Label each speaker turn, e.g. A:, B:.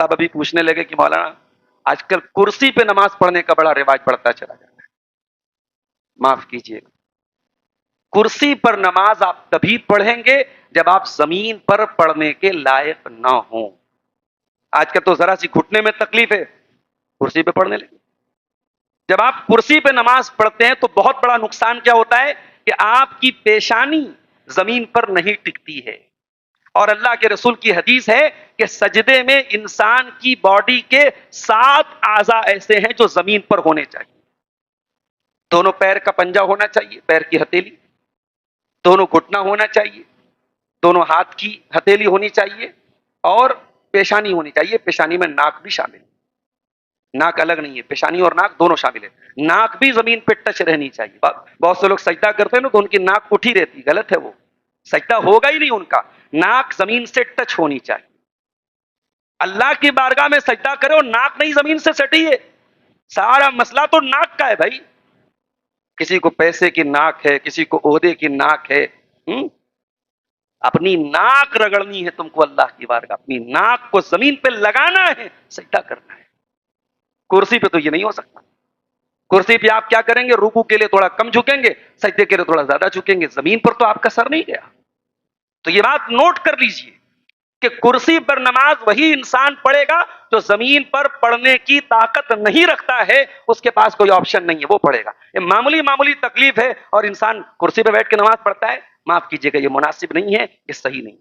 A: اب ابھی پوچھنے لگے کہ مولانا آج کل کرسی پہ نماز پڑھنے کا بڑا رواج بڑھتا چلا جاتا ہے. معاف کیجیے، کرسی پر نماز آپ تبھی پڑھیں گے جب آپ زمین پر پڑھنے کے لائق نہ ہوں. آج کل تو ذرا سی گھٹنے میں تکلیف ہے، کرسی پہ پڑھنے لگے. جب آپ کرسی پہ نماز پڑھتے ہیں تو بہت بڑا نقصان کیا ہوتا ہے کہ آپ کی پیشانی زمین پر نہیں ٹکتی ہے. اور اللہ کے رسول کی حدیث ہے کہ سجدے میں انسان کی باڈی کے 7 اعضاء ایسے ہیں جو زمین پر ہونے چاہیے. دونوں پیر کا پنجہ ہونا چاہیے، پیر کی ہتھیلی، دونوں گھٹنا ہونا چاہیے، دونوں ہاتھ کی ہتھیلی ہونی چاہیے، اور پیشانی ہونی چاہیے. پیشانی میں ناک بھی شامل ہے، ناک الگ نہیں ہے، پیشانی اور ناک دونوں شامل ہے. ناک بھی زمین پہ ٹچ رہنی چاہیے. بہت سے لوگ سجدہ کرتے ہیں نا تو ان کی ناک اٹھی رہتی، غلط ہے، وہ سجدہ ہوگا ہی نہیں ان کا. ناک زمین سے ٹچ ہونی چاہیے. اللہ کی بارگاہ میں سجدہ کرے اور ناک نہیں زمین سے سٹی ہے. سارا مسئلہ تو ناک کا ہے بھائی. کسی کو پیسے کی ناک ہے، کسی کو عہدے کی ناک ہے. اپنی ناک رگڑنی ہے تم کو اللہ کی بارگاہ، اپنی ناک کو زمین پہ لگانا ہے، سجدہ کرنا ہے. کرسی پہ تو یہ نہیں ہو سکتا. کرسی پہ آپ کیا کریں گے؟ رکوع کے لیے تھوڑا کم جھکیں گے، سجدے کے لیے تھوڑا زیادہ جھکیں گے. زمین پر تو آپ کا سر نہیں گیا. تو یہ بات نوٹ کر لیجئے کہ کرسی پر نماز وہی انسان پڑھے گا جو زمین پر پڑھنے کی طاقت نہیں رکھتا ہے، اس کے پاس کوئی آپشن نہیں ہے، وہ پڑھے گا. یہ معمولی تکلیف ہے اور انسان کرسی پہ بیٹھ کے نماز پڑھتا ہے. معاف کیجیے گا، یہ مناسب نہیں ہے، یہ صحیح نہیں.